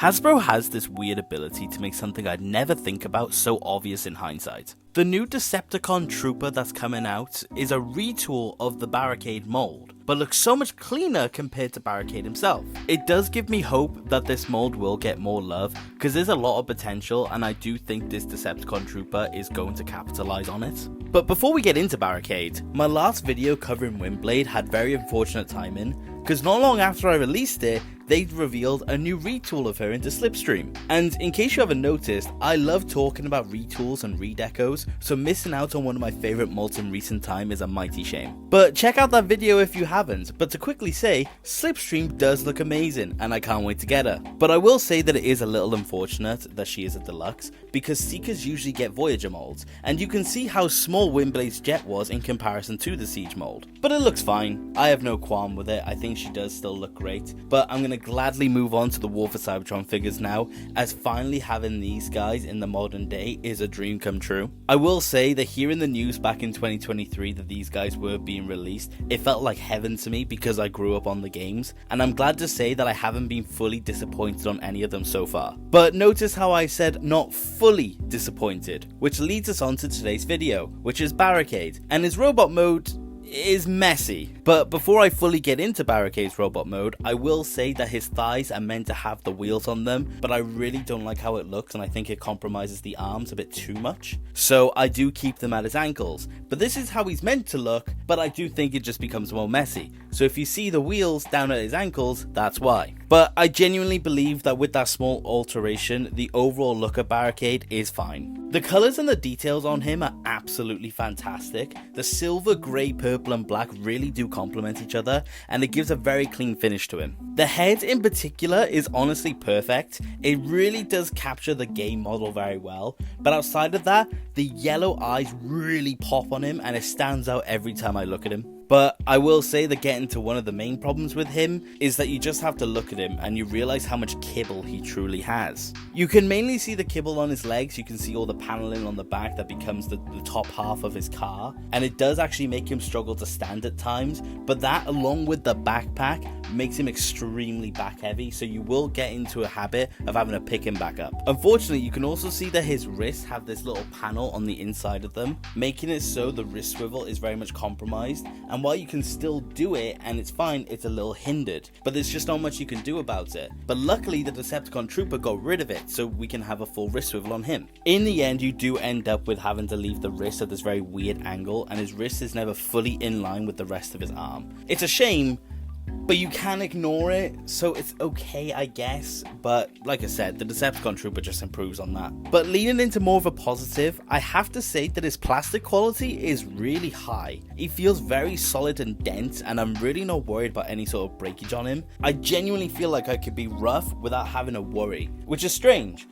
Hasbro has this weird ability to make something I'd never think about so obvious in hindsight. The new Decepticon Trooper that's coming out is a retool of the Barricade mold, but looks so much cleaner compared to Barricade himself. It does give me hope that this mold will get more love, because there's a lot of potential and I do think this Decepticon Trooper is going to capitalize on it. But before we get into Barricade, my last video covering Windblade had very unfortunate timing, because not long after I released it, they'd revealed a new retool of her into Slipstream. And in case you haven't noticed, I love talking about retools and redecos, so missing out on one of my favourite molds in recent time is a mighty shame. But check out that video if you haven't, but to quickly say, Slipstream does look amazing and I can't wait to get her. But I will say that it is a little unfortunate that she is a deluxe, because Seekers usually get Voyager molds, and you can see how small Windblade's jet was in comparison to the Siege mold. But it looks fine, I have no qualm with it, I think she does still look great, but I'm going to gladly move on to the War for Cybertron figures now, as finally having these guys in the modern day is a dream come true. I will say that hearing the news back in 2023 that these guys were being released, it felt like heaven to me because I grew up on the games, and I'm glad to say that I haven't been fully disappointed on any of them so far. But notice how I said not fully disappointed, which leads us on to today's video, which is Barricade, and his robot mode is messy. But before I fully get into Barricade's robot mode, I will say that his thighs are meant to have the wheels on them, but I really don't like how it looks and I think it compromises the arms a bit too much. So I do keep them at his ankles, but this is how he's meant to look, but I do think it just becomes more messy. So if you see the wheels down at his ankles, that's why. But I genuinely believe that with that small alteration, the overall look of Barricade is fine. The colours and the details on him are absolutely fantastic. The silver, grey, purple and black really do complement each other, and it gives a very clean finish to him. The head in particular is honestly perfect. It really does capture the game model very well, but outside of that, the yellow eyes really pop on him and it stands out every time I look at him. But I will say that getting to one of the main problems with him is that you just have to look at him and you realise how much kibble he truly has. You can mainly see the kibble on his legs, you can see all the paneling on the back that becomes the top half of his car, and it does actually make him struggle to stand at times, but that along with the backpack makes him extremely back heavy, so you will get into a habit of having to pick him back up. Unfortunately, you can also see that his wrists have this little panel on the inside of them, making it so the wrist swivel is very much compromised, and while you can still do it and it's fine, it's a little hindered, but there's just not much you can do about it. But luckily the Decepticon Trooper got rid of it, so we can have a full wrist swivel on him. In the end, you do end up with having to leave the wrist at this very weird angle, and his wrist is never fully in line with the rest of his arm. It's a shame, but you can ignore it, so it's okay I guess, but like I said, the Decepticon Trooper just improves on that. But leaning into more of a positive, I have to say that his plastic quality is really high. He feels very solid and dense, and I'm really not worried about any sort of breakage on him. I genuinely feel like I could be rough without having to worry, which is strange,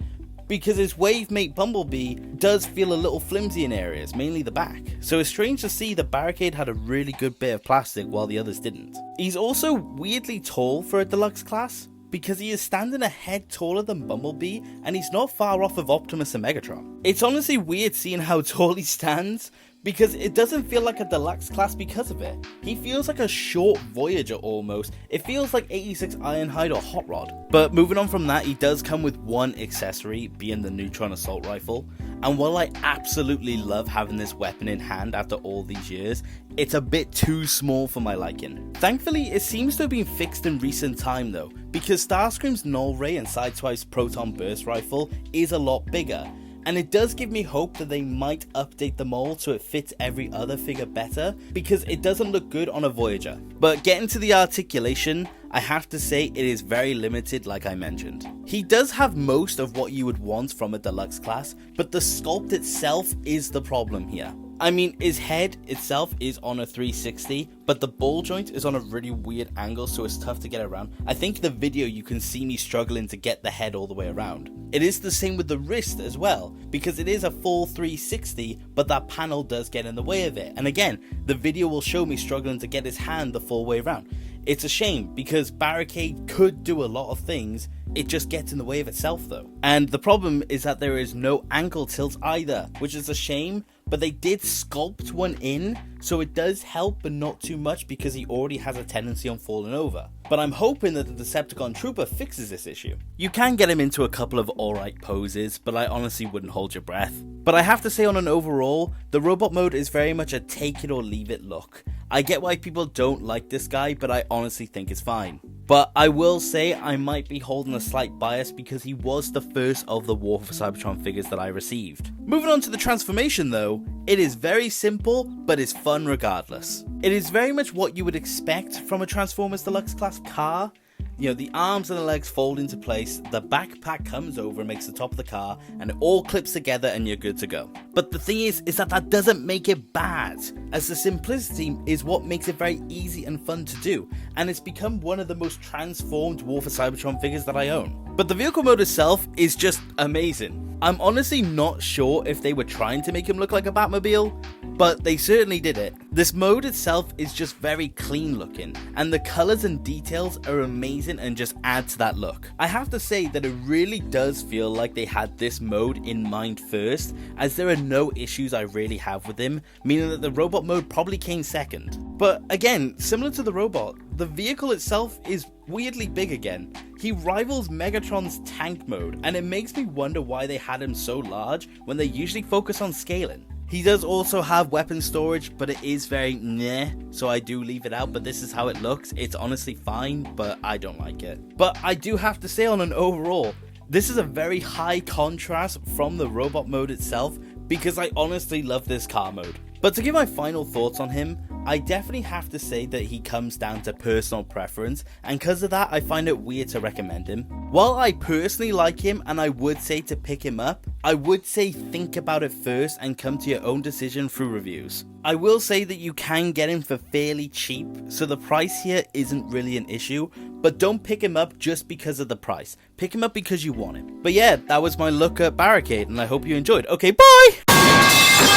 because his Wavemate Bumblebee does feel a little flimsy in areas, mainly the back. So it's strange to see that Barricade had a really good bit of plastic while the others didn't. He's also weirdly tall for a deluxe class, because he is standing a head taller than Bumblebee, and he's not far off of Optimus and Megatron. It's honestly weird seeing how tall he stands, because it doesn't feel like a deluxe class because of it. He feels like a short Voyager almost. It feels like 86 Ironhide or Hot Rod. But moving on from that, he does come with one accessory, being the Neutron Assault Rifle. And while I absolutely love having this weapon in hand after all these years, it's a bit too small for my liking. Thankfully, it seems to have been fixed in recent time though, because Starscream's Null Ray and Sideswipe's Proton Burst Rifle is a lot bigger. And it does give me hope that they might update the mold so it fits every other figure better, because it doesn't look good on a Voyager. But getting to the articulation, I have to say it is very limited like I mentioned. He does have most of what you would want from a deluxe class, but the sculpt itself is the problem here. I mean, his head itself is on a 360, but the ball joint is on a really weird angle, so it's tough to get around. I think in the video you can see me struggling to get the head all the way around. It is the same with the wrist as well, because it is a full 360, but that panel does get in the way of it. And again, the video will show me struggling to get his hand the full way around. It's a shame, because Barricade could do a lot of things, it just gets in the way of itself though. And the problem is that there is no ankle tilt either, which is a shame, but they did sculpt one in, so it does help but not too much because he already has a tendency on falling over. But I'm hoping that the Decepticon Trooper fixes this issue. You can get him into a couple of alright poses, but I honestly wouldn't hold your breath. But I have to say, on an overall, the robot mode is very much a take it or leave it look. I get why people don't like this guy, but I honestly think it's fine. But I will say I might be holding a slight bias because he was the first of the War for Cybertron figures that I received. Moving on to the transformation though, it is very simple, but is fun regardless. It is very much what you would expect from a Transformers Deluxe class car. You know, the arms and the legs fold into place, the backpack comes over and makes the top of the car, and it all clips together and you're good to go. But the thing is that doesn't make it bad, as the simplicity is what makes it very easy and fun to do, and it's become one of the most transformed War for Cybertron figures that I own. But the vehicle mode itself is just amazing. I'm honestly not sure if they were trying to make him look like a Batmobile, but they certainly did it. This mode itself is just very clean looking, and the colours and details are amazing and just add to that look. I have to say that it really does feel like they had this mode in mind first, as there are no issues I really have with him, meaning that the robot mode probably came second. But again, similar to the robot, the vehicle itself is weirdly big again. He rivals Megatron's tank mode, and it makes me wonder why they had him so large when they usually focus on scaling. He does also have weapon storage, but it is very meh, so I do leave it out, but this is how it looks. It's honestly fine, but I don't like it. But I do have to say, on an overall, this is a very high contrast from the robot mode itself, because I honestly love this car mode. But to give my final thoughts on him, I definitely have to say that he comes down to personal preference, and because of that I find it weird to recommend him. While I personally like him and I would say to pick him up, I would say think about it first and come to your own decision through reviews. I will say that you can get him for fairly cheap, so the price here isn't really an issue, but don't pick him up just because of the price. Pick him up because you want him. But yeah, that was my look at Barricade, and I hope you enjoyed. Okay, bye!